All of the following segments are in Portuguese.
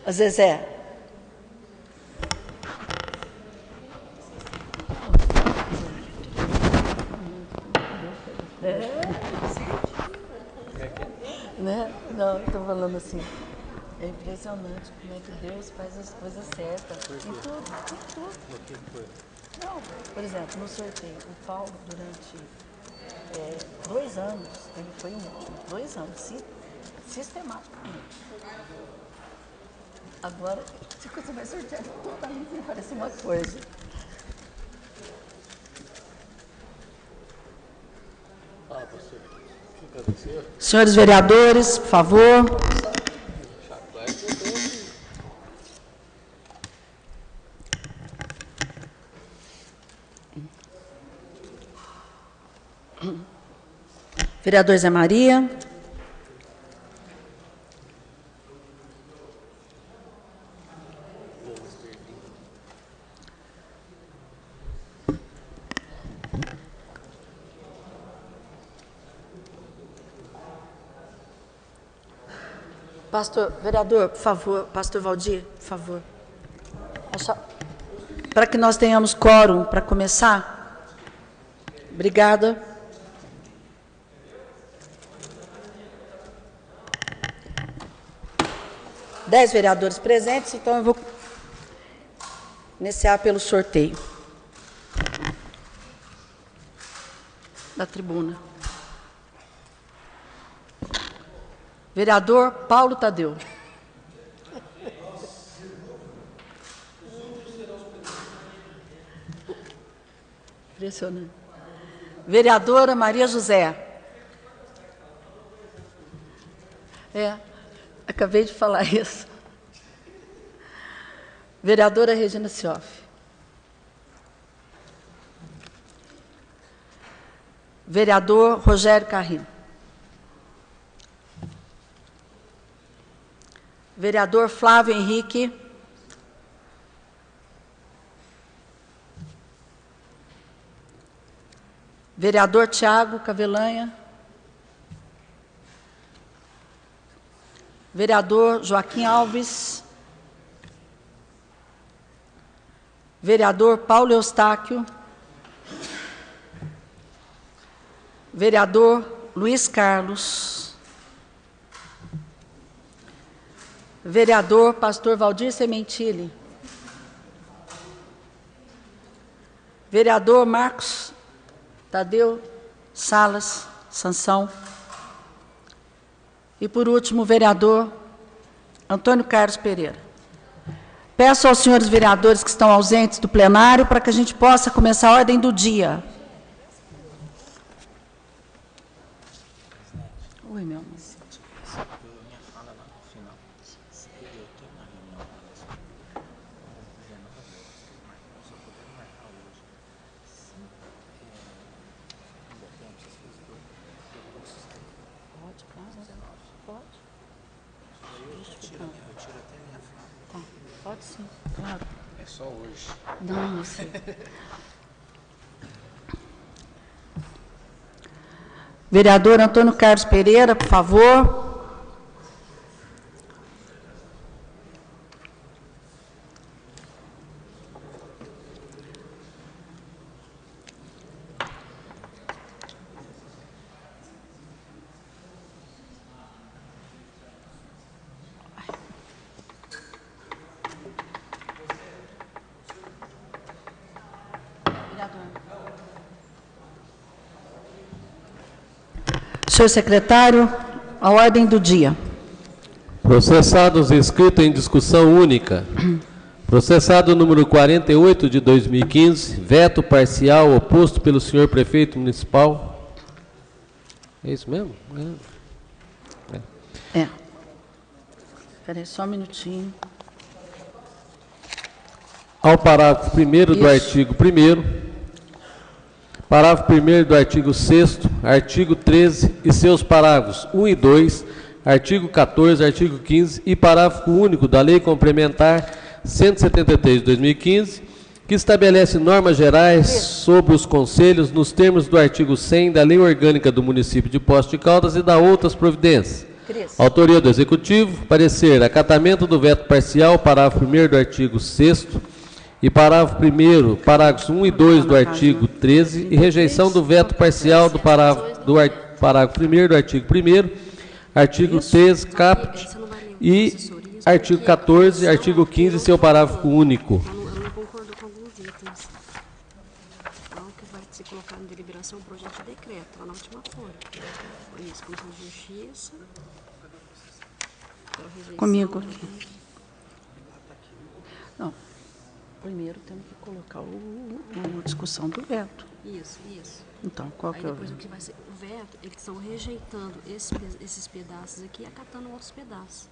A Zezé. Né? Não, estou falando assim. É impressionante como é que Deus faz as coisas certas. Em tudo, em tudo. Não, por exemplo, no sorteio, o Paulo, durante 2 anos, ele foi o último, 2 anos, sistematicamente. Agora, se você vai sortear totalmente, parece uma coisa. Senhores vereadores, por favor. Vereador Zé Maria. Vereador, por favor, pastor Valdir, por favor. Para que nós tenhamos quórum para começar. Obrigada. Dez vereadores presentes, então eu vou iniciar pelo sorteio da tribuna. Vereador Paulo Tadeu. Impressionante. Vereadora Maria José. Acabei de falar isso. Vereadora Regina Sioff. Vereador Rogério Carrinho. Vereador Flávio Henrique. Vereador Tiago Cavelanha. Vereador Joaquim Alves. Vereador Paulo Eustáquio. Vereador Luiz Carlos. Vereador Pastor Valdir Sementili. Vereador Marcos Tadeu Salas Sansão. E, por último, o vereador Antônio Carlos Pereira. Peço aos senhores vereadores que estão ausentes do plenário para que a gente possa começar a ordem do dia. Oi, meu amor. Pode sim, claro. É só hoje. Não, eu sei. Vereador Antônio Carlos Pereira, por favor. Senhor secretário, a ordem do dia. Processados inscritos em discussão única. Processado número 48 de 2015, veto parcial oposto pelo senhor prefeito municipal. É isso mesmo? É. Espera aí só um minutinho. Ao parágrafo 1º do artigo 1º, parágrafo 1º do artigo 6º, artigo 13 e seus parágrafos 1 e 2, artigo 14, artigo 15 e parágrafo único da Lei Complementar 173 de 2015, que estabelece normas gerais sobre os conselhos nos termos do artigo 100 da Lei Orgânica do Município de Poços de Caldas e da outras providências. Cris. Autoria do Executivo. Parecer. Acatamento do veto parcial, parágrafo 1º do artigo 6º e parágrafo 1º, parágrafos 1 e 2 do artigo 13 e rejeição do veto parcial do parágrafo 1º do artigo 1º, artigo 13, caput e artigo 14, artigo 15 e seu parágrafo único. Eu não concordo com alguns itens. Então, que vai ser colocado em deliberação o projeto de decreto, lá na última folha. Foi isso, Comissão de Justiça. Pela rejeição. Comigo aqui. Não. Primeiro temos que colocar a discussão do veto. Isso, isso. Então, qual Aí que é o depois o que vai ser o veto, eles estão rejeitando esses pedaços aqui e acatando outros pedaços.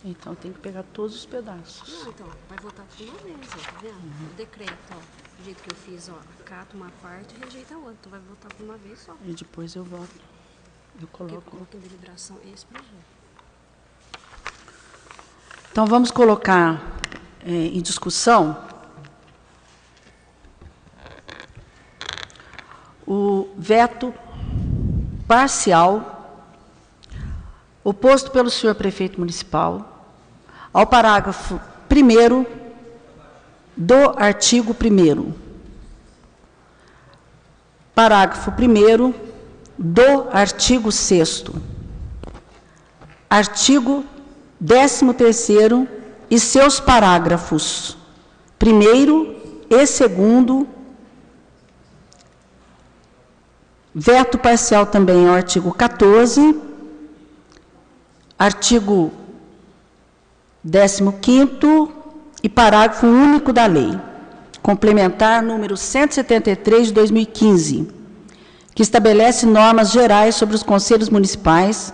Então tem que pegar todos os pedaços. Não, então, vai votar tudo uma vez, ó, tá vendo? O decreto, ó, do jeito que eu fiz, ó, acata uma parte e rejeita a outra. Então vai votar por uma vez só. E depois eu voto. Eu Porque coloco. coloca em deliberação esse projeto. Então vamos colocar em discussão o veto parcial oposto pelo senhor prefeito municipal ao parágrafo 1º do artigo 1º. Parágrafo 1º do artigo 6º. Artigo 13º e seus parágrafos 1º e 2º. Veto parcial também ao artigo 14, artigo 15º e parágrafo único da lei, complementar número 173 de 2015, que estabelece normas gerais sobre os conselhos municipais,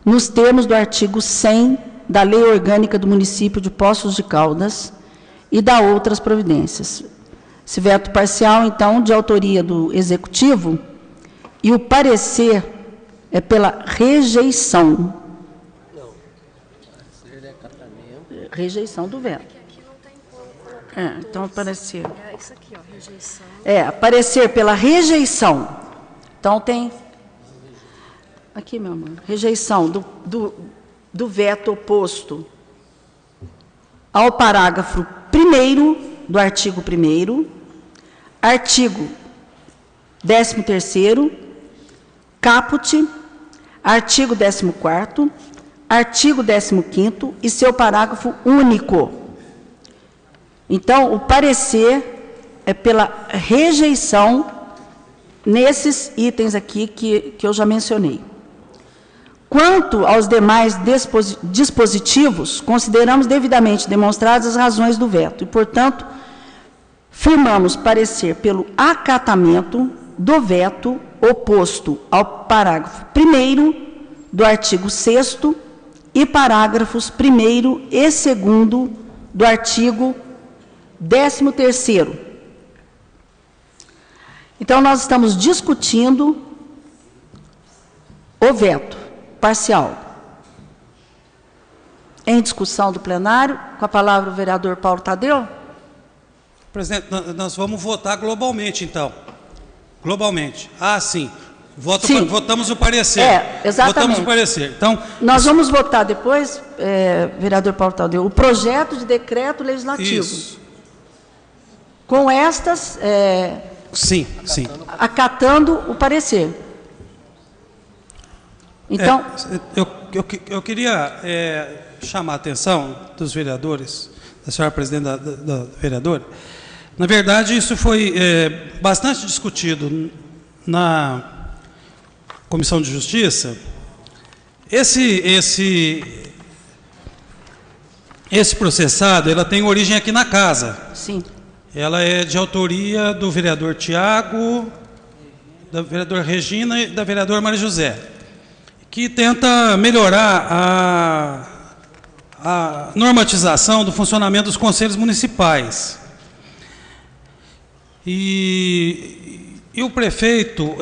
nos termos do artigo 100 da Lei Orgânica do Município de Poços de Caldas e da outras providências. Esse veto parcial, então, de autoria do Executivo, e o parecer é pela rejeição. Não. Rejeição do veto. Aqui não tem como colocar Então, parecer. É isso aqui, ó, rejeição. Parecer pela rejeição. Então, tem... Aqui, meu amor. Rejeição do veto oposto ao parágrafo 1º do artigo 1º, artigo 13º, caput, artigo 14º, artigo 15º e seu parágrafo único. Então, o parecer é pela rejeição nesses itens aqui que eu já mencionei. Quanto aos demais dispositivos, consideramos devidamente demonstradas as razões do veto e, portanto, firmamos parecer pelo acatamento do veto oposto ao parágrafo 1º do artigo 6º e parágrafos 1º e 2º do artigo 13º. Então, nós estamos discutindo o veto parcial. Em discussão do plenário, com a palavra o vereador Paulo Tadeu. Presidente, nós vamos votar globalmente, então. Globalmente. Ah, sim. Votamos o parecer. Exatamente. Votamos o parecer. Então, nós vamos votar depois, vereador Paulo Tadeu, o projeto de decreto legislativo. Isso. Com estas, sim, sim. acatando o parecer. Então, eu queria chamar a atenção dos vereadores, da senhora presidente da vereadora. Na verdade, isso foi bastante discutido na Comissão de Justiça. Esse processado, ela tem origem aqui na casa. sim. Ela é de autoria do vereador Tiago, da vereadora Regina e da vereadora Maria José, que tenta melhorar a normatização do funcionamento dos conselhos municipais. E o prefeito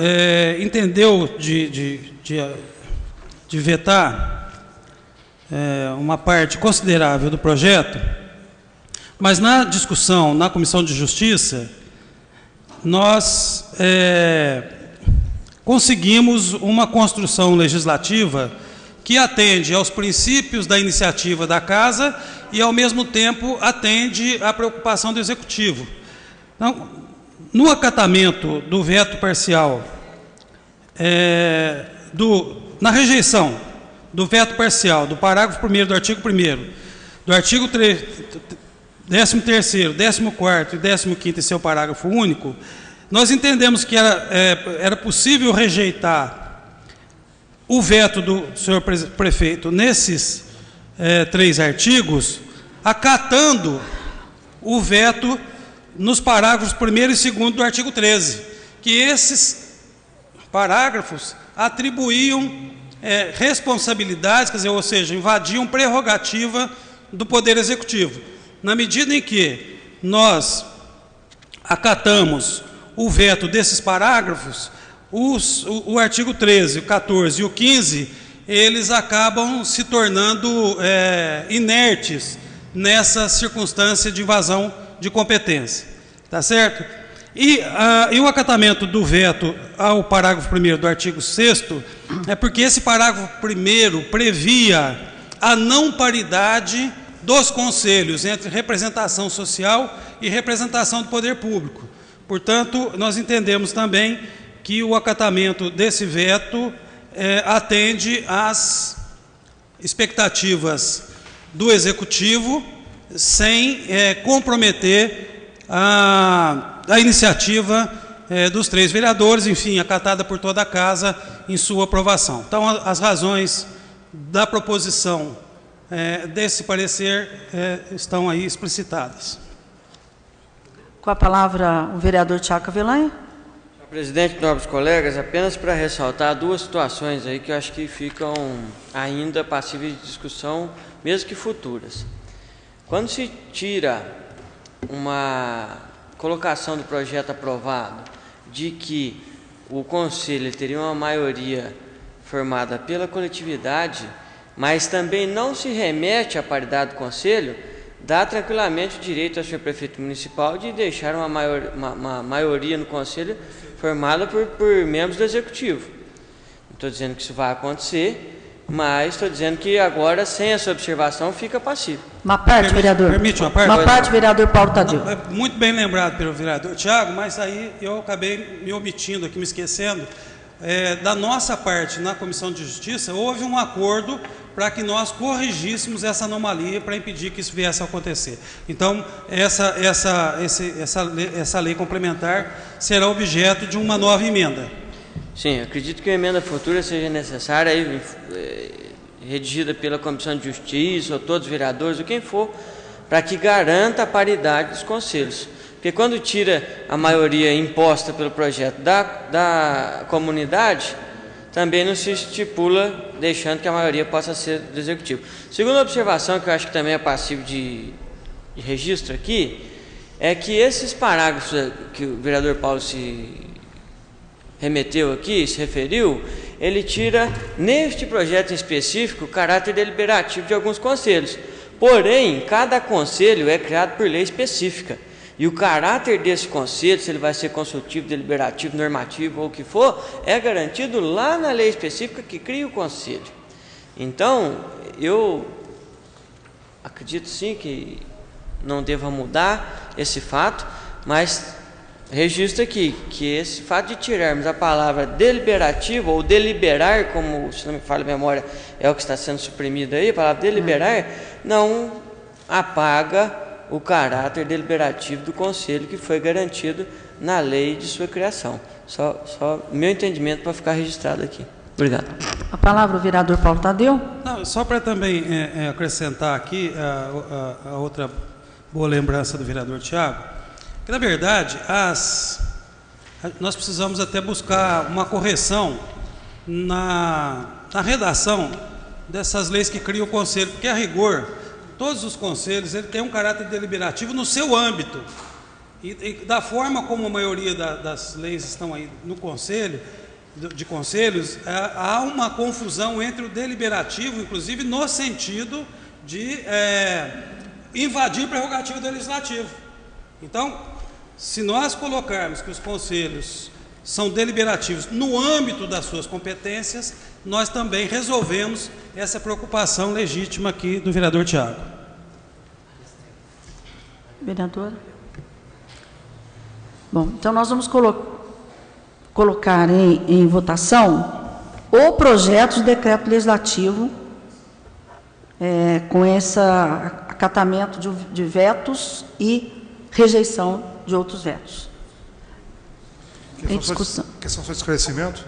entendeu de vetar uma parte considerável do projeto, mas na discussão na Comissão de Justiça, nós conseguimos uma construção legislativa que atende aos princípios da iniciativa da Casa e, ao mesmo tempo, atende à preocupação do Executivo. Então, no acatamento do veto parcial, na rejeição do veto parcial do parágrafo 1º do artigo 1º, do artigo 13º, 14º e 15º e seu parágrafo único, nós entendemos que era possível rejeitar o veto do senhor prefeito nesses 3 artigos, acatando o veto nos parágrafos 1º e 2º do artigo 13, que esses parágrafos atribuíam responsabilidades, quer dizer, ou seja, invadiam prerrogativa do Poder Executivo. Na medida em que nós acatamos o veto desses parágrafos, o artigo 13, o 14 e o 15, eles acabam se tornando inertes nessa circunstância de invasão de competência. Tá certo? E o acatamento do veto ao parágrafo 1º do artigo 6º é porque esse parágrafo 1º previa a não paridade dos conselhos entre representação social e representação do poder público. Portanto, nós entendemos também que o acatamento desse veto atende às expectativas do Executivo sem comprometer a iniciativa dos 3 vereadores, enfim, acatada por toda a Casa em sua aprovação. Então, as razões da proposição desse parecer estão aí explicitadas. Com a palavra, o vereador Tiago Avelange. Senhor presidente, nobres colegas, apenas para ressaltar 2 situações aí que eu acho que ficam ainda passíveis de discussão, mesmo que futuras. Quando se tira uma colocação do projeto aprovado de que o Conselho teria uma maioria formada pela coletividade, mas também não se remete à paridade do Conselho, dá tranquilamente o direito ao senhor prefeito municipal de deixar uma maioria no Conselho formada por membros do Executivo. Não estou dizendo que isso vai acontecer, mas estou dizendo que agora, sem essa observação, fica passivo. Uma parte, vereador. Permite uma parte? Uma parte, vereador Paulo Tadeu. Muito bem lembrado pelo vereador Tiago, mas aí eu acabei me omitindo aqui, me esquecendo. Da nossa parte, na Comissão de Justiça, houve um acordo para que nós corrigíssemos essa anomalia para impedir que isso viesse a acontecer. Então, essa lei complementar será objeto de uma nova emenda. Sim, acredito que a emenda futura seja necessária, aí, redigida pela Comissão de Justiça, ou todos os vereadores, ou quem for, para que garanta a paridade dos conselhos. Porque quando tira a maioria imposta pelo projeto da comunidade, também não se estipula deixando que a maioria possa ser do Executivo. Segunda observação, que eu acho que também é passível de registro aqui, é que esses parágrafos que o vereador Paulo se remeteu aqui, se referiu, ele tira, neste projeto em específico, o caráter deliberativo de alguns conselhos. Porém, cada conselho é criado por lei específica. E o caráter desse conselho, se ele vai ser consultivo, deliberativo, normativo ou o que for, é garantido lá na lei específica que cria o conselho. Então, eu acredito sim que não deva mudar esse fato, mas registro aqui que esse fato de tirarmos a palavra deliberativo ou deliberar, como, se não me falha a memória, é o que está sendo suprimido aí, a palavra deliberar, não apaga o caráter deliberativo do Conselho que foi garantido na lei de sua criação. Só meu entendimento para ficar registrado aqui. Obrigado. A palavra o vereador Paulo Tadeu. Não, só para também acrescentar aqui a outra boa lembrança do vereador Tiago, que na verdade nós precisamos até buscar uma correção na redação dessas leis que criam o Conselho, porque a rigor todos os conselhos têm um caráter deliberativo no seu âmbito. E da forma como a maioria das leis estão aí no Conselho, de conselhos, há uma confusão entre o deliberativo, inclusive no sentido de invadir prerrogativa do legislativo. Então, se nós colocarmos que os conselhos são deliberativos no âmbito das suas competências, nós também resolvemos essa preocupação legítima aqui do vereador Tiago. Vereadora? Bom, então nós vamos colocar em votação o projeto de decreto legislativo com esse acatamento de vetos e rejeição de outros vetos. Em discussão. Questão só de esclarecimento.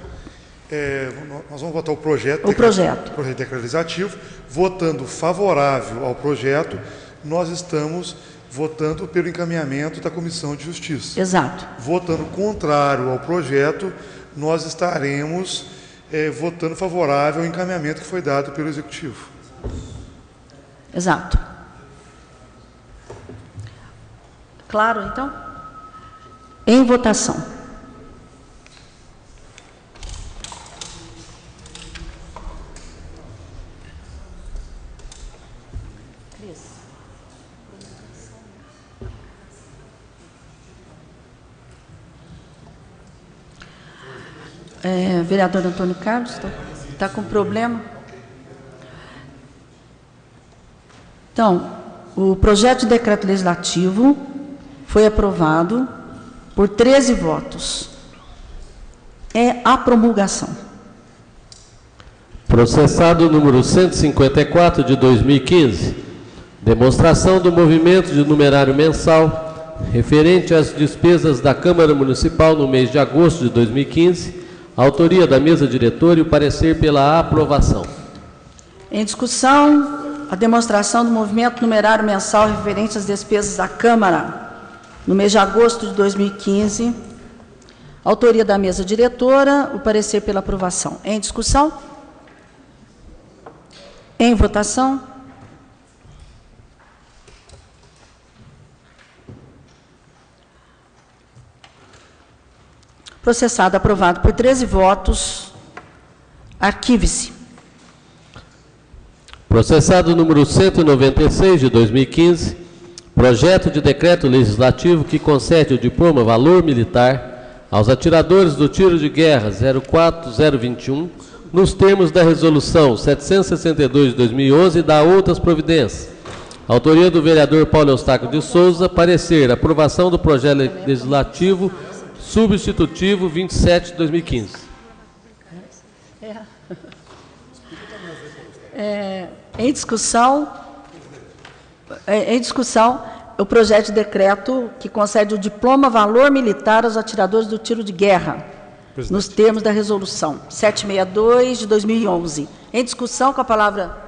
Nós vamos votar o projeto. O projeto de decreto legislativo. Votando favorável ao projeto, nós estamos votando pelo encaminhamento da Comissão de Justiça. Exato. Votando contrário ao projeto, nós estaremos votando favorável ao encaminhamento que foi dado pelo Executivo. Exato. Claro, então? Em votação. Vereador Antônio Carlos, está com problema? Então, o projeto de decreto legislativo foi aprovado por 13 votos. É a promulgação. Processado número 154 de 2015, demonstração do movimento de numerário mensal referente às despesas da Câmara Municipal no mês de agosto de 2015, autoria da mesa diretora e o parecer pela aprovação. Em discussão, a demonstração do movimento numerário mensal referente às despesas da Câmara no mês de agosto de 2015, autoria da mesa diretora, o parecer pela aprovação. Em discussão? Em votação? Processado, aprovado por 13 votos. Arquive-se. Processado número 196 de 2015, projeto de decreto legislativo que concede o diploma Valor Militar aos atiradores do tiro de guerra 04021, nos termos da resolução 762 de 2011 e da outras providências. Autoria do vereador Paulo Eustáquio de Souza, parecer, aprovação do projeto legislativo substitutivo 27 de 2015. Em discussão, o projeto de decreto que concede o diploma Valor Militar aos atiradores do tiro de guerra, nos termos da resolução 762 de 2011. Em discussão, com a palavra...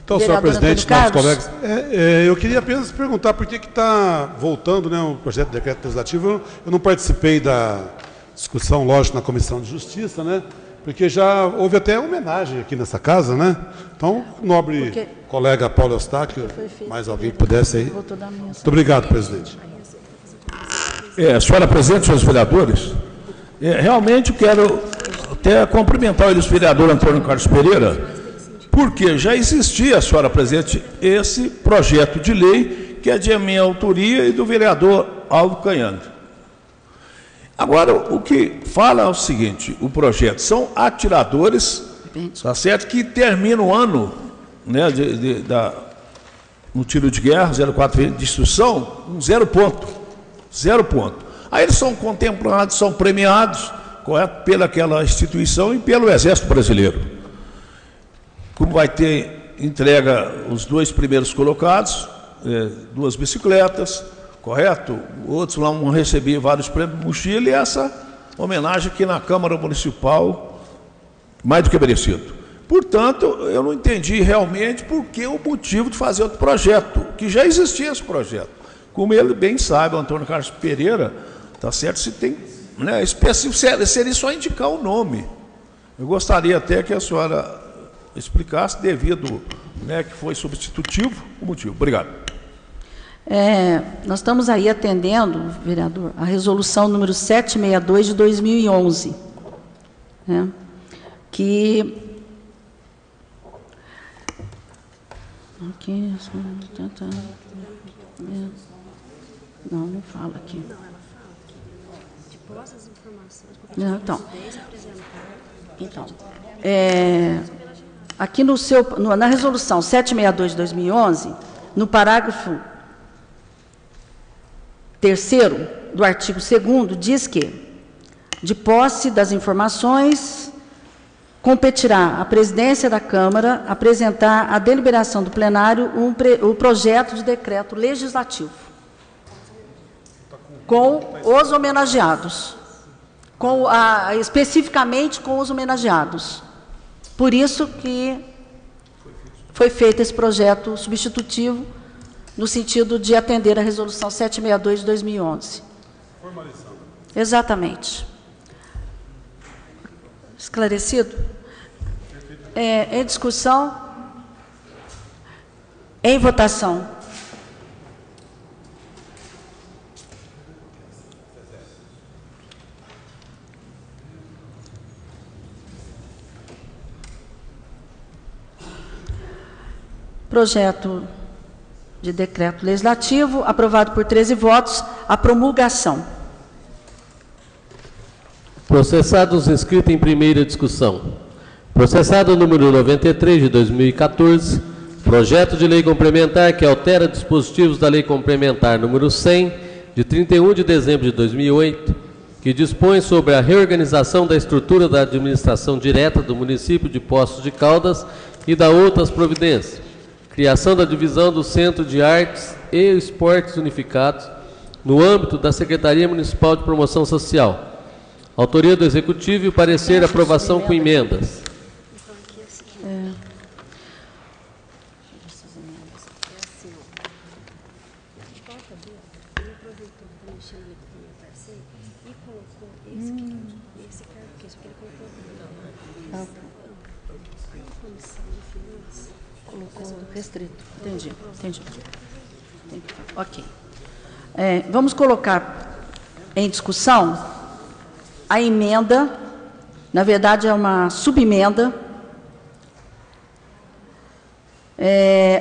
Então, senhor presidente, nossos colegas, eu queria apenas perguntar por que está voltando, né, o projeto de decreto legislativo. Eu não participei da discussão, lógico, na Comissão de Justiça, né, porque já houve até homenagem aqui nessa casa, né? Então, nobre colega Paulo Eustáquio, mais alguém que pudesse aí. Muito obrigado, presidente. Senhora presidente, senhores vereadores, realmente quero até cumprimentar o vereador Antônio Carlos Pereira, porque já existia, senhora presidente, esse projeto de lei, que é de minha autoria e do vereador Aldo Canhano. Agora, o que fala é o seguinte: o projeto são atiradores, tá certo, que termina o ano, né, no tiro de guerra, 04 de instrução, um 0 ponto. 0 ponto. Aí eles são contemplados, são premiados, correto, pelaquela instituição e pelo Exército Brasileiro. Como vai ter entrega os 2 primeiros colocados, 2 bicicletas, correto? Outros lá vão receber vários prêmios de mochila, e essa homenagem aqui na Câmara Municipal, mais do que merecido. Portanto, eu não entendi realmente por que o motivo de fazer outro projeto, que já existia esse projeto. Como ele bem sabe, o Antônio Carlos Pereira, tá certo, se tem, né, específico, seria só indicar o nome. Eu gostaria até que a senhora explicasse, devido, né, que foi substitutivo, o motivo. Obrigado. Nós estamos aí atendendo, vereador, a resolução número 762 de 2011, né, que... Aqui, não fala aqui. após as informações, porque Não, então. então, Aqui na resolução 762 de 2011, no parágrafo 3º do artigo 2º, diz que, de posse das informações, competirá à presidência da Câmara apresentar à deliberação do plenário o projeto de decreto legislativo com os homenageados, especificamente com os homenageados. Por isso que foi feito esse projeto substitutivo, no sentido de atender a resolução 762 de 2011. Formalização. Exatamente. Esclarecido? Em discussão, em votação. Projeto de decreto legislativo, aprovado por 13 votos, a promulgação. Processados inscritos em primeira discussão. Processado número 93 de 2014, projeto de lei complementar que altera dispositivos da lei complementar número 100 de 31 de dezembro de 2008, que dispõe sobre a reorganização da estrutura da administração direta do município de Poços de Caldas e da outras providências. Criação da divisão do Centro de Artes e Esportes Unificados no âmbito da Secretaria Municipal de Promoção Social. Autoria do Executivo e o parecer aprovação com emendas. Restrito. Entendi. Ok. Vamos colocar em discussão a emenda, na verdade é uma subemenda,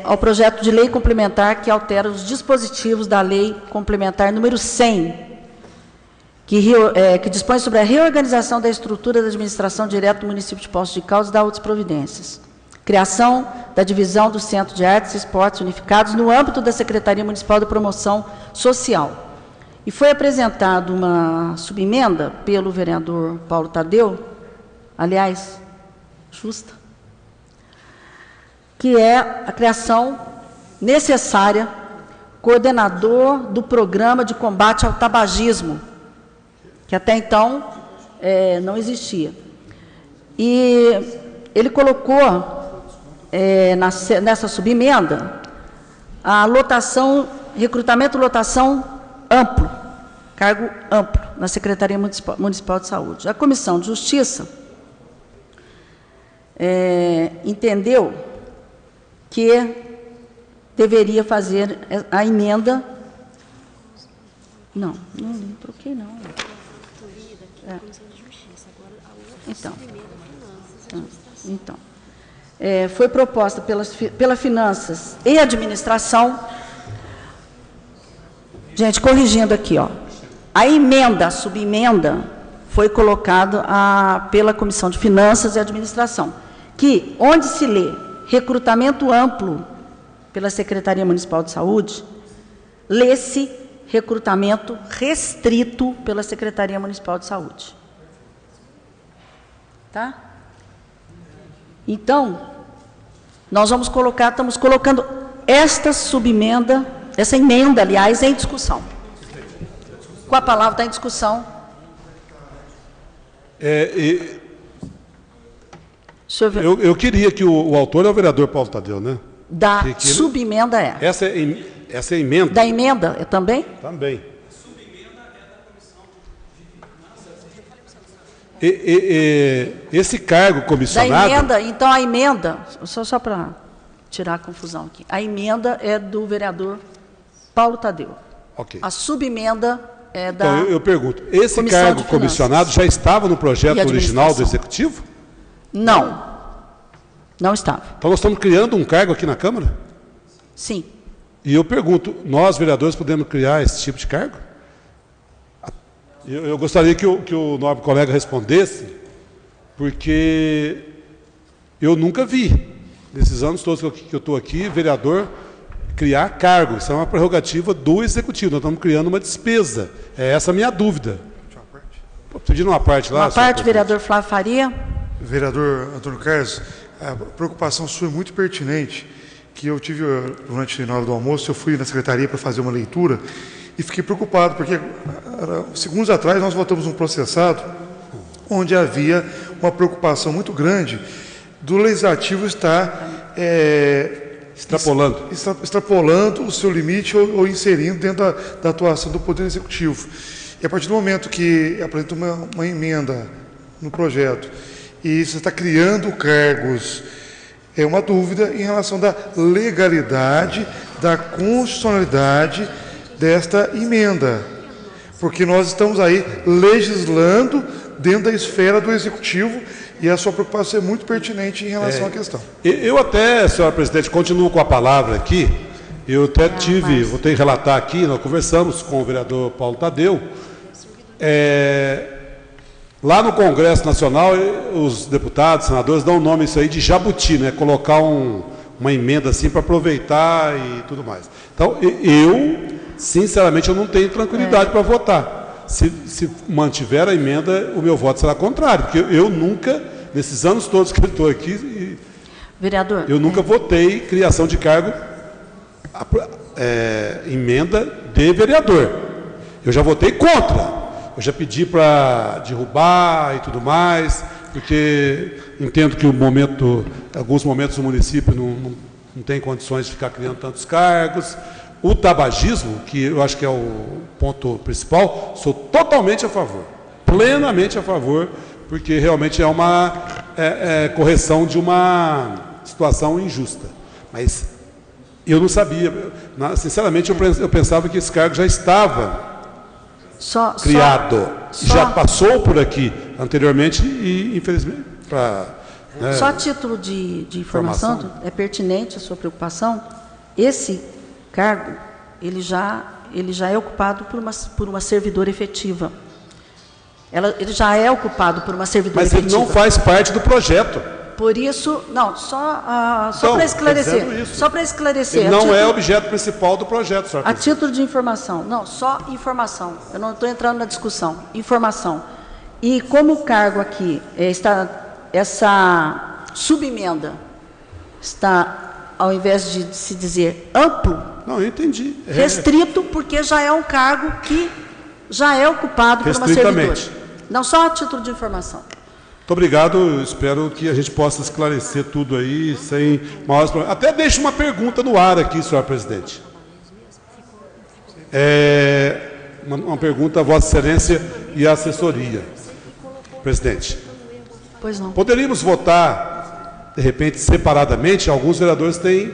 ao projeto de lei complementar que altera os dispositivos da lei complementar número 100, que dispõe sobre a reorganização da estrutura da administração direta do município de Poços de Caldas e da outras providências. Criação da divisão do Centro de Artes e Esportes Unificados no âmbito da Secretaria Municipal de Promoção Social. E foi apresentada uma subemenda pelo vereador Paulo Tadeu, aliás, justa, que é a criação necessária, coordenador do programa de combate ao tabagismo, que até então não existia. E ele colocou nessa subemenda a lotação, recrutamento-lotação amplo, cargo amplo, na Secretaria Municipal de Saúde. A Comissão de Justiça entendeu que deveria fazer a emenda. Não troquei, não. Então, foi proposta pela Finanças e Administração. Gente, corrigindo aqui, ó, a emenda, a subemenda, foi colocada pela Comissão de Finanças e Administração, que, onde se lê recrutamento amplo pela Secretaria Municipal de Saúde, lê-se recrutamento restrito pela Secretaria Municipal de Saúde. Tá? Então, nós vamos colocar, estamos colocando esta subemenda, essa emenda, aliás, em discussão. Com a palavra está em discussão. Eu queria que o autor é o vereador Paulo Tadeu, né? Da subemenda é. Essa é a emenda? Da emenda também? Também. A subemenda é da Comissão de Finanças. Esse cargo comissionado... Da emenda, então a emenda, só para tirar a confusão aqui, a emenda é do vereador Paulo Tadeu. Ok. A subemenda é da... Então, eu pergunto, esse cargo comissionado já estava no projeto original do Executivo? Não. Não estava. Então, nós estamos criando um cargo aqui na Câmara? Sim. E eu pergunto, nós, vereadores, podemos criar esse tipo de cargo? Eu gostaria que o nobre colega respondesse, porque eu nunca vi, nesses anos todos que eu estou aqui, vereador, criar cargo. Isso é uma prerrogativa do Executivo. Nós estamos criando uma despesa. É essa a minha dúvida. Pedindo uma parte lá. Uma parte, vereador Flávio Faria. Vereador Antônio Carlos, a preocupação sua é muito pertinente, que eu tive na hora do almoço, eu fui na secretaria para fazer uma leitura e fiquei preocupado, porque segundos atrás nós votamos um processado onde havia uma preocupação muito grande do Legislativo estar extrapolando o seu limite ou inserindo dentro da atuação do Poder Executivo. E a partir do momento que apresenta uma emenda no projeto e você está criando cargos, é uma dúvida em relação da legalidade, da constitucionalidade desta emenda, porque nós estamos aí legislando dentro da esfera do Executivo e a sua preocupação é muito pertinente em relação à questão. Eu até, senhora presidente, continuo com a palavra aqui. Eu até voltei a relatar aqui, nós conversamos com o vereador Paulo Tadeu. Lá no Congresso Nacional, os deputados, senadores, dão o nome isso aí de jabuti, né? Colocar uma emenda assim para aproveitar e tudo mais. Então, sinceramente, eu não tenho tranquilidade para votar. Se mantiver a emenda, o meu voto será contrário, porque eu nunca, nesses anos todos que eu estou aqui, vereador, eu nunca votei criação de cargo, emenda de vereador. Eu já votei contra. Eu já pedi para derrubar e tudo mais, porque entendo que alguns momentos o município não tem condições de ficar criando tantos cargos. O tabagismo, que eu acho que é o ponto principal, sou totalmente a favor, plenamente a favor, porque realmente é uma correção de uma situação injusta. Mas eu não sabia, sinceramente eu pensava que esse cargo já estava criado, já passou por aqui anteriormente e infelizmente só a título de informação, é pertinente a sua preocupação. Esse cargo ele já é ocupado por uma servidora efetiva. Ele já é ocupado por uma servidora efetiva. Mas ele não faz parte do projeto. Por isso, não, só para esclarecer. Só para esclarecer. Ele não é objeto principal do projeto, senhor. A título de informação. Não, só informação. Eu não estou entrando na discussão. Informação. E como o cargo aqui essa subemenda está, ao invés de se dizer amplo, não, eu entendi. Restrito, porque já é um cargo que já é ocupado por uma servidora. Não, só a título de informação. Muito obrigado, eu espero que a gente possa esclarecer tudo aí, sem maiores problemas. Até deixo uma pergunta no ar aqui, senhor presidente. Uma pergunta a Vossa Excelência e à assessoria. Presidente. Pois não. Poderíamos votar, de repente, separadamente? Alguns vereadores têm,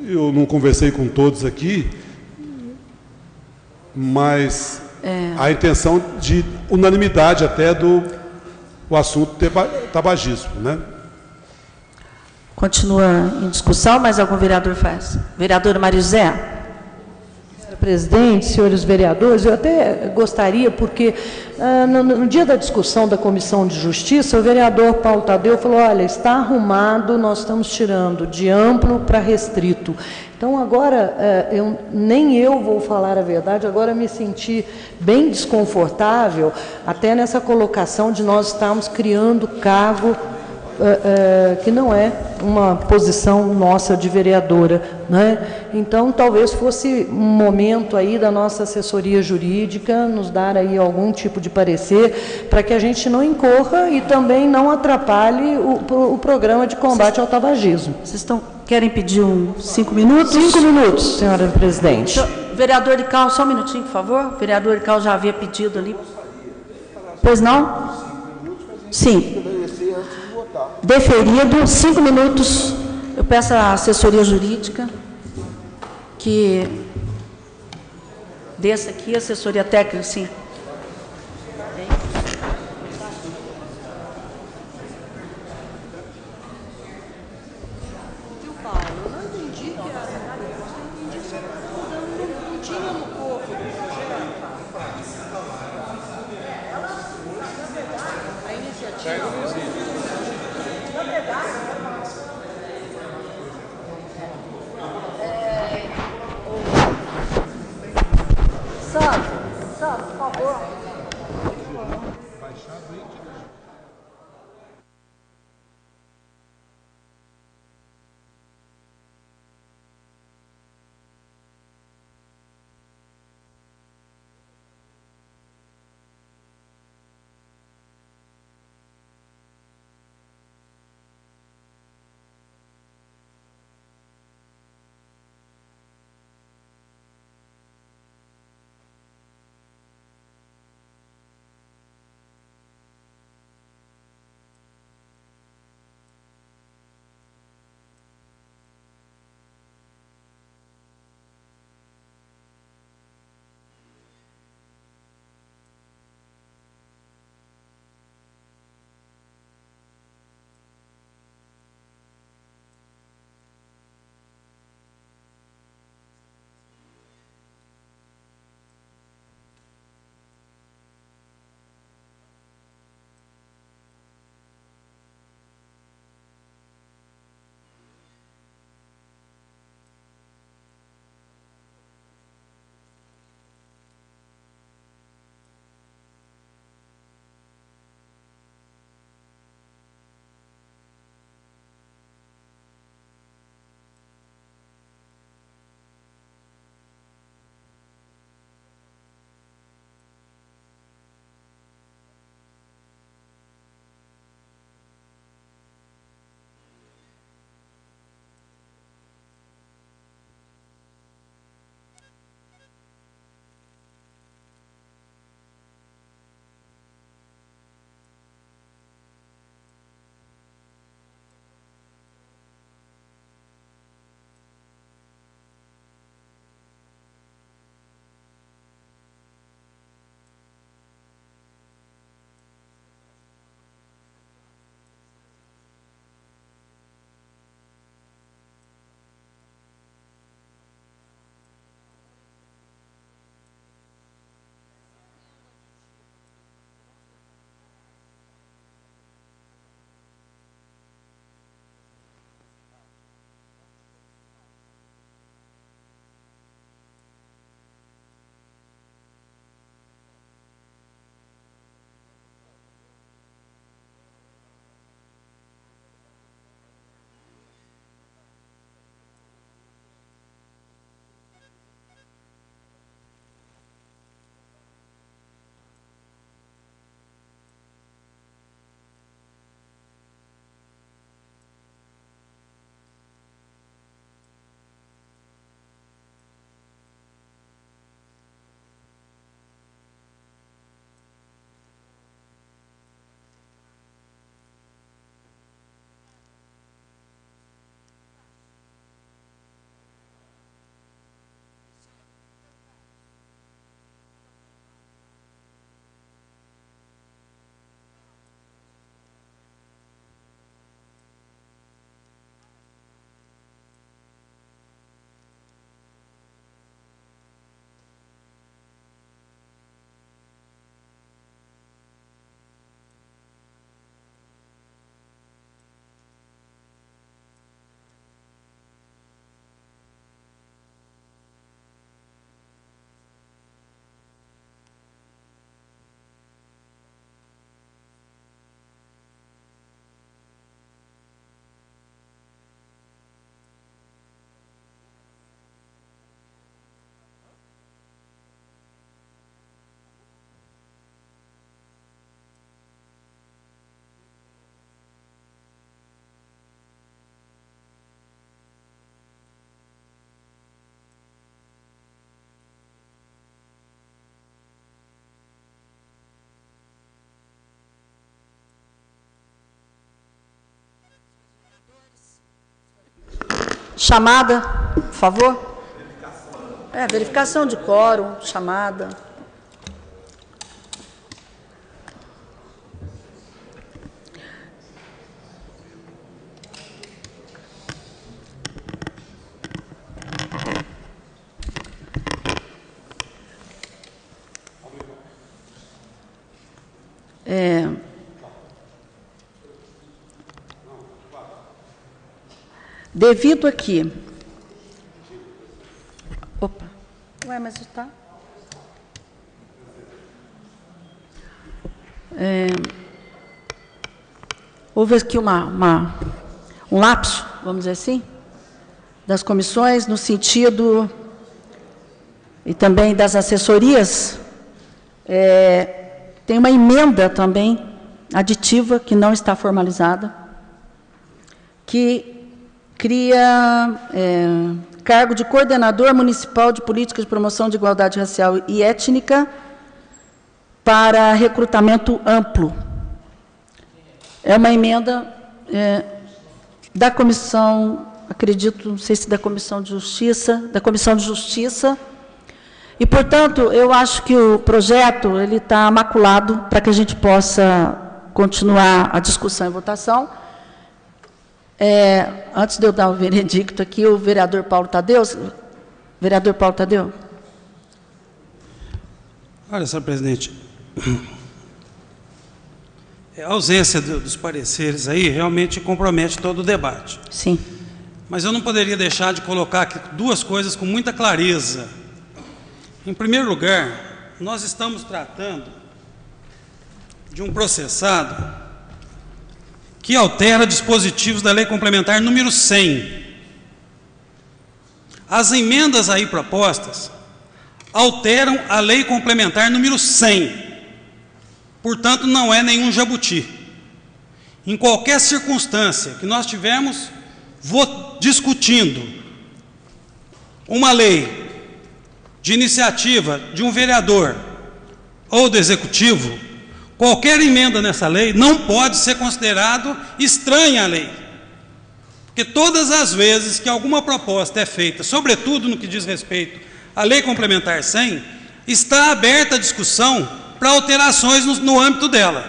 eu não conversei com todos aqui, mas a intenção de unanimidade até o assunto tabagismo, né? Continua em discussão, mas algum vereador faz? Vereador Mário José. Presidente, senhores vereadores, eu até gostaria, porque no dia da discussão da Comissão de Justiça, o vereador Paulo Tadeu falou, olha, está arrumado, nós estamos tirando de amplo para restrito. Então, agora, nem eu vou falar a verdade, agora me senti bem desconfortável, até nessa colocação de nós estarmos criando cargo que não é uma posição nossa de vereadora, né? Então, talvez fosse um momento aí da nossa assessoria jurídica nos dar aí algum tipo de parecer para que a gente não incorra e também não atrapalhe o programa de combate ao tabagismo. Vocês querem pedir 5 minutos? 5 minutos, senhora presidente. Então, vereador Ical, só um minutinho, por favor. O vereador Ical já havia pedido ali. Pois não? Sim. Deferido, 5 minutos. Eu peço à assessoria jurídica que desça aqui, assessoria técnica, sim. Santos, por favor. Chamada, por favor. Verificação de quórum, chamada. Devido aqui. Opa. Ué, mas está. Houve aqui um lapso, vamos dizer assim, das comissões, no sentido, e também das assessorias. Tem uma emenda também, aditiva, que não está formalizada, que cria cargo de coordenador municipal de políticas de promoção de igualdade racial e étnica para recrutamento amplo. É uma emenda da comissão, acredito, não sei se da Comissão de Justiça, e, portanto, eu acho que o projeto ele está maculado para que a gente possa continuar a discussão e votação. Antes de eu dar o veredicto aqui, o vereador Paulo Tadeu. Vereador Paulo Tadeu. Olha, senhor presidente, a ausência dos pareceres aí realmente compromete todo o debate. Sim. Mas eu não poderia deixar de colocar aqui duas coisas com muita clareza. Em primeiro lugar, nós estamos tratando de um processado que altera dispositivos da Lei Complementar número 100. As emendas aí propostas alteram a Lei Complementar número 100. Portanto, não é nenhum jabuti. Em qualquer circunstância que nós tivermos discutindo uma lei de iniciativa de um vereador ou do executivo, qualquer emenda nessa lei não pode ser considerado estranha à lei. Porque todas as vezes que alguma proposta é feita, sobretudo no que diz respeito à Lei Complementar 100, está aberta a discussão para alterações no âmbito dela.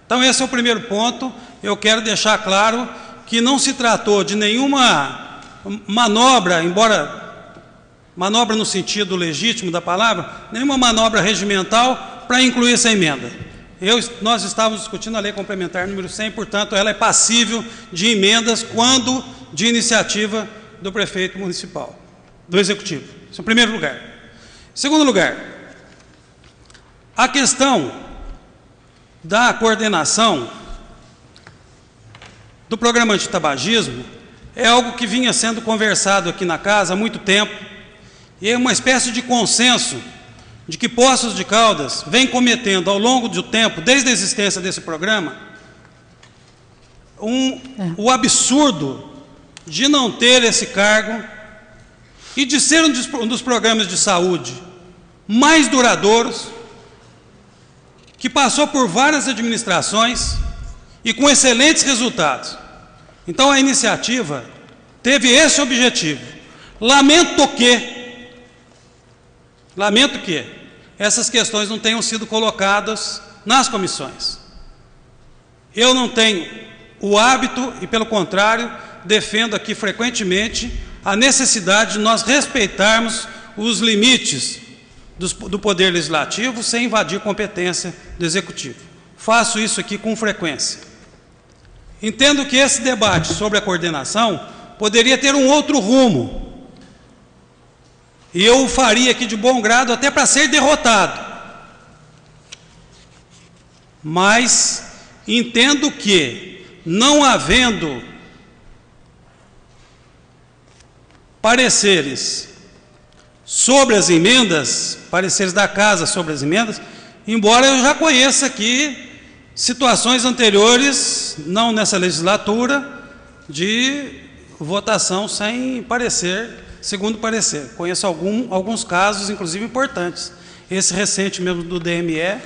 Então, esse é o primeiro ponto. Eu quero deixar claro que não se tratou de nenhuma manobra, embora manobra no sentido legítimo da palavra, nenhuma manobra regimental para incluir essa emenda. Nós estávamos discutindo a Lei Complementar número 100, portanto, ela é passível de emendas quando de iniciativa do prefeito municipal, do executivo. Isso em primeiro lugar. Em segundo lugar, a questão da coordenação do programa antitabagismo é algo que vinha sendo conversado aqui na casa há muito tempo, e é uma espécie de consenso de que Poços de Caldas vem cometendo ao longo do tempo, desde a existência desse programa, o absurdo de não ter esse cargo e de ser um dos programas de saúde mais duradouros, que passou por várias administrações e com excelentes resultados. Então, a iniciativa teve esse objetivo. Lamento que essas questões não tenham sido colocadas nas comissões. Eu não tenho o hábito e, pelo contrário, defendo aqui frequentemente a necessidade de nós respeitarmos os limites do Poder Legislativo sem invadir competência do Executivo. Faço isso aqui com frequência. Entendo que esse debate sobre a coordenação poderia ter um outro rumo, e eu o faria aqui de bom grado até para ser derrotado. Mas entendo que, não havendo pareceres sobre as emendas, pareceres da casa sobre as emendas, embora eu já conheça aqui situações anteriores, não nessa legislatura, de votação sem parecer, segundo parecer. Conheço alguns casos, inclusive importantes. Esse recente mesmo do DME,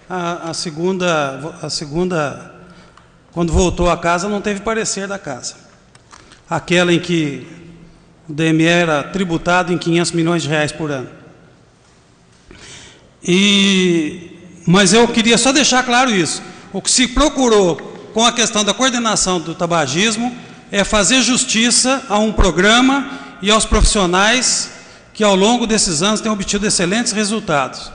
a segunda, quando voltou à casa, não teve parecer da casa. Aquela em que o DME era tributado em 500 milhões de reais por ano. Mas eu queria só deixar claro isso. O que se procurou com a questão da coordenação do tabagismo é fazer justiça a um programa e aos profissionais que ao longo desses anos têm obtido excelentes resultados.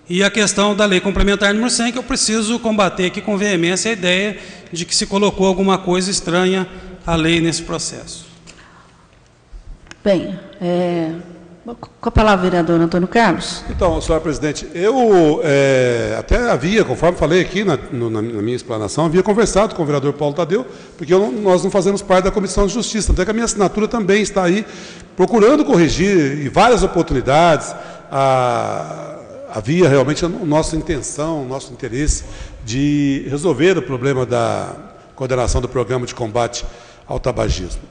E a questão da Lei Complementar número 100, que eu preciso combater aqui com veemência a ideia de que se colocou alguma coisa estranha à lei nesse processo. Bem, Com a palavra, vereador Antônio Carlos. Então, senhora presidente, eu até havia, conforme falei aqui na minha explanação, havia conversado com o vereador Paulo Tadeu, porque nós não fazemos parte da Comissão de Justiça, até que a minha assinatura também está aí, procurando corrigir, e várias oportunidades, havia realmente a nossa intenção, o nosso interesse de resolver o problema da coordenação do programa de combate ao tabagismo.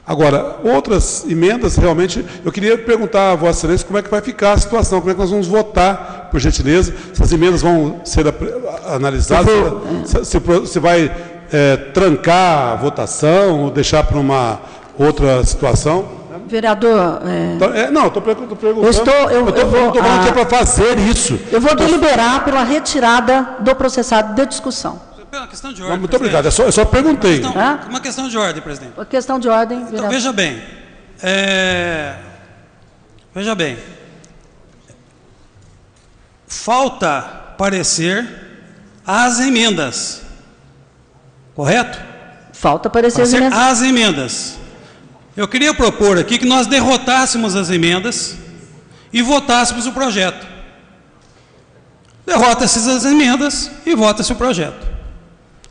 Agora, outras emendas, realmente, eu queria perguntar a Vossa Excelência como é que vai ficar a situação, como é que nós vamos votar, por gentileza, se as emendas vão ser analisadas, se vai trancar a votação ou deixar para uma outra situação. Vereador... Não, estou perguntando. Eu estou falando que é para fazer isso. Eu vou deliberar pela retirada do processado de discussão. Uma questão de ordem. Muito obrigado, eu só perguntei. Uma questão de ordem, presidente. Uma questão de ordem, vereador. Então, veja bem. Falta parecer às emendas. Correto? Falta parecer às emendas. Eu queria propor aqui que nós derrotássemos as emendas e votássemos o projeto. Derrota-se as emendas e vota-se o projeto.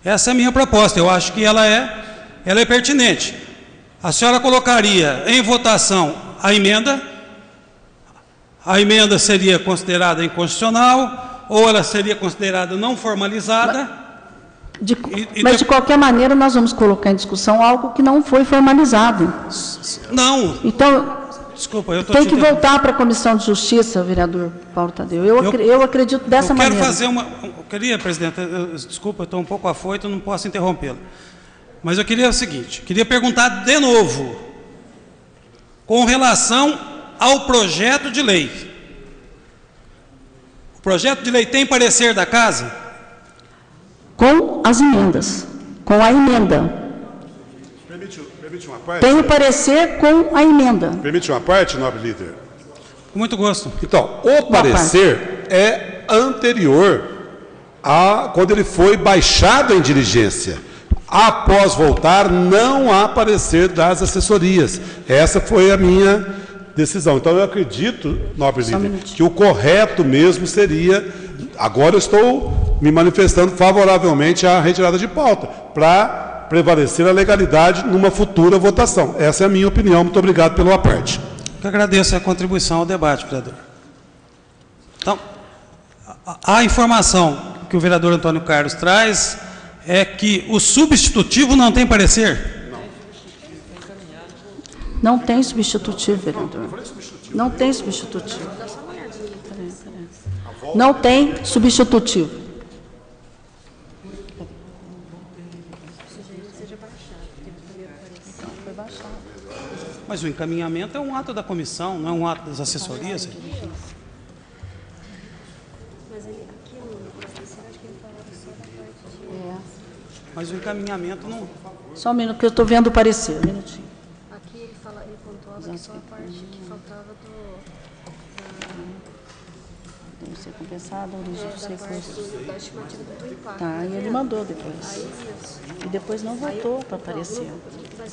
Essa é a minha proposta, eu acho que ela é pertinente. A senhora colocaria em votação a emenda seria considerada inconstitucional, ou ela seria considerada não formalizada. Mas de qualquer maneira nós vamos colocar em discussão algo que não foi formalizado. Não. Então, desculpa, eu tem que voltar para a Comissão de Justiça, vereador Paulo Tadeu. Eu acredito dessa maneira. Eu quero fazer eu queria, presidente, desculpa, eu estou um pouco afoito, não posso interrompê-lo. Mas eu queria o seguinte, queria perguntar de novo, com relação ao projeto de lei. O projeto de lei tem parecer da Casa? Com as emendas, com a emenda. Permite uma parte? Tem o parecer com a emenda. Permite uma parte, nobre líder? Com muito gosto. Então, o parecer é anterior a quando ele foi baixado em diligência. Após voltar, não há parecer das assessorias. Essa foi a minha decisão. Então, eu acredito, nobre líder, que o correto mesmo seria... Agora eu estou me manifestando favoravelmente à retirada de pauta, para prevalecer a legalidade numa futura votação. Essa é a minha opinião. Muito obrigado pela parte. Eu agradeço a contribuição ao debate, vereador. Então, a informação que o vereador Antônio Carlos traz é que o substitutivo não tem parecer? Não tem substitutivo, vereador. Não tem substitutivo. Não tem substitutivo. Mas o encaminhamento é um ato da comissão, não é um ato das assessorias. Mas o encaminhamento não... Só um minuto, que eu estou vendo o parecer. Um minutinho. Aqui ele pontuava só a parte que faltava Deve ser compensada a origem dos recursos. da estimativa do impacto. Tá, e ele mandou depois. Aí isso. E depois não voltou para aparecer. Mas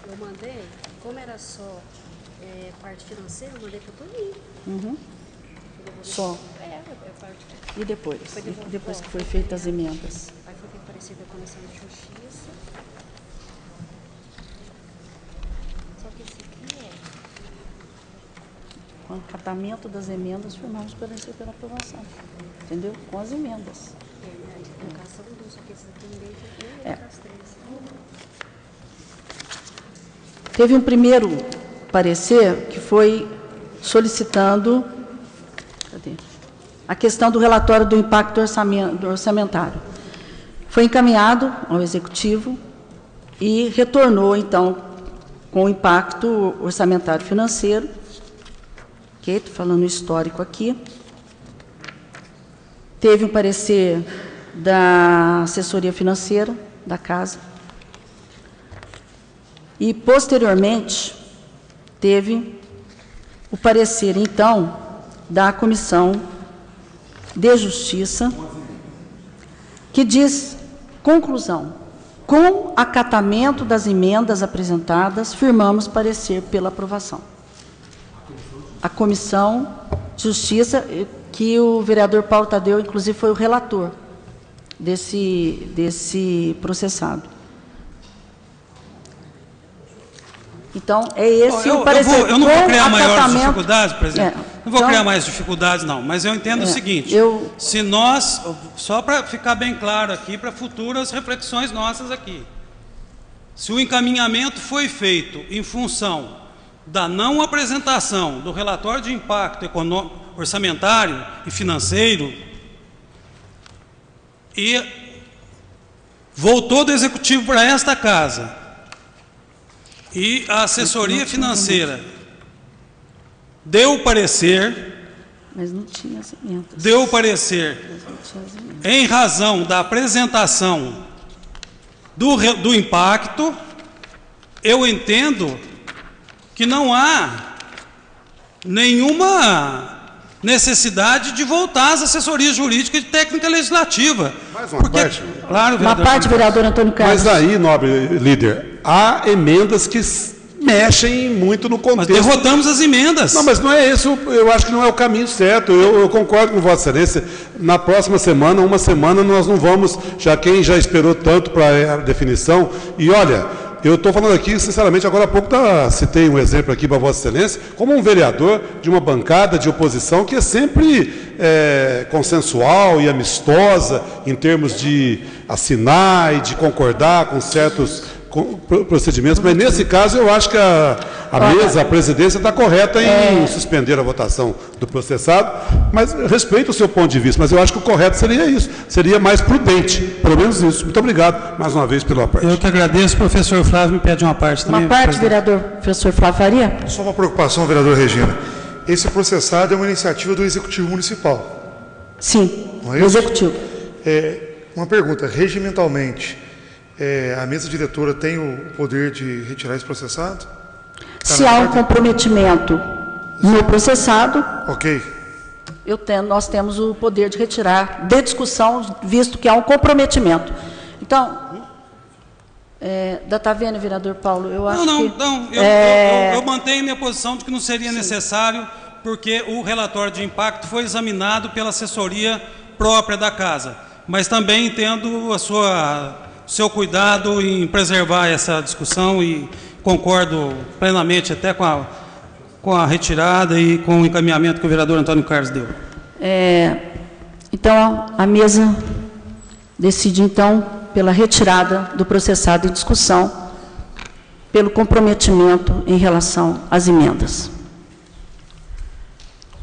eu mandei, como era só parte financeira, eu mandei para o Toninho. Só. Parte. E depois? Depois que foi feitas as emendas? Aí foi que parecer da Comissão de Justiça. Só que esse aqui Com o acatamento das emendas, firmamos parecer pela aprovação. Entendeu? Com as emendas. no caso são duas, só que esse aqui nem é das três. Teve um primeiro parecer que foi solicitando a questão do relatório do impacto orçamentário. Foi encaminhado ao Executivo e retornou, então, com o impacto orçamentário financeiro, ok? Estou falando histórico aqui. Teve um parecer da assessoria financeira da Casa. E, posteriormente, teve o parecer, então, da Comissão de Justiça, que diz, conclusão, Com acatamento das emendas apresentadas, firmamos parecer pela aprovação. A Comissão de Justiça, que o vereador Paulo Tadeu, inclusive, foi o relator desse processado. Então, é esse o parecer. Eu não vou criar maiores dificuldades, presidente. Não vou então, criar mais dificuldades, não. Mas eu entendo o seguinte, se nós, só para ficar bem claro aqui, para futuras reflexões nossas aqui, se o encaminhamento foi feito em função da não apresentação do relatório de impacto orçamentário e financeiro, e voltou do Executivo para esta casa, e a assessoria financeira deu o parecer, mas não tinha as emendas. Deu o parecer em razão da apresentação do impacto, eu entendo que não há nenhuma necessidade de voltar às assessorias jurídicas e técnica legislativa. Mais uma parte? Claro, uma parte, vereador Antônio Carlos. Mas aí, nobre líder, há emendas que mexem muito no contexto. Mas derrotamos as emendas. Não, mas não é isso, eu acho que não é o caminho certo. Eu concordo com Vossa Excelência. Na próxima semana, uma semana, nós não vamos, quem já esperou tanto para a definição. E olha, eu estou falando aqui, sinceramente, agora há pouco citei um exemplo aqui para Vossa Excelência, como um vereador de uma bancada de oposição que é sempre consensual e amistosa em termos de assinar e de concordar com certos procedimentos, mas nesse caso eu acho que a presidência está correta em suspender a votação do processado, mas respeito o seu ponto de vista, mas eu acho que o correto seria isso, seria mais prudente, pelo menos isso. Muito obrigado, mais uma vez, pela parte. Eu que agradeço, professor Flávio me pede uma parte também. Uma parte, vereador, professor Flávio Faria. Só uma preocupação, vereador Regina. Esse processado é uma iniciativa do Executivo Municipal. Sim, não é do Executivo. Uma pergunta, regimentalmente, a mesa diretora tem o poder de retirar esse processado? Se há um comprometimento no processado, ok. Nós temos o poder de retirar de discussão, visto que há um comprometimento. Então, está vendo, vereador Paulo? Eu acho eu mantenho minha posição de que não seria necessário, porque o relatório de impacto foi examinado pela assessoria própria da casa. Mas também entendo seu cuidado em preservar essa discussão e concordo plenamente até com a retirada e com o encaminhamento que o vereador Antônio Carlos deu. Então, a mesa decide, então, pela retirada do processado em discussão, pelo comprometimento em relação às emendas.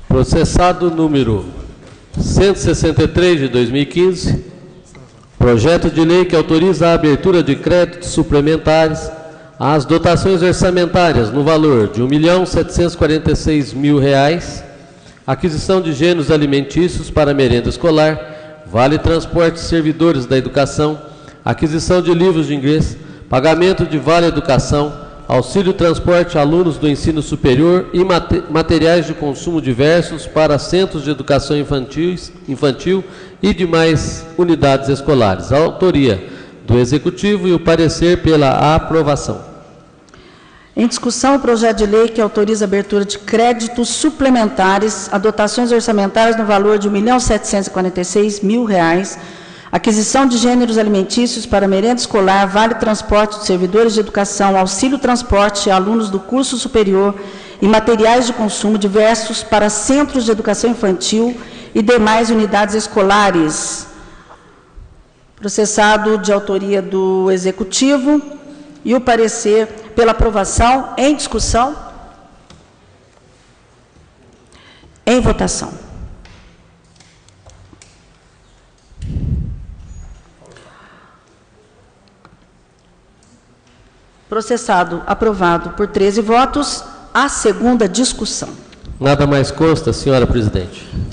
Processado número 163 de 2015, projeto de lei que autoriza a abertura de créditos suplementares às dotações orçamentárias no valor de R$ 1.746.000, aquisição de gêneros alimentícios para merenda escolar, vale transporte de servidores da educação, aquisição de livros de inglês, pagamento de vale educação, auxílio transporte a alunos do ensino superior e materiais de consumo diversos para centros de educação infantil e demais unidades escolares. A autoria do Executivo e o parecer pela aprovação. Em discussão, o projeto de lei que autoriza a abertura de créditos suplementares a dotações orçamentárias no valor de R$ 1.746.000, aquisição de gêneros alimentícios para merenda escolar, vale transporte de servidores de educação, auxílio transporte a alunos do curso superior e materiais de consumo diversos para centros de educação infantil e demais unidades escolares. Processado de autoria do Executivo e o parecer pela aprovação em discussão. Em votação. Processado aprovado por 13 votos. A segunda discussão. Nada mais consta, senhora presidente.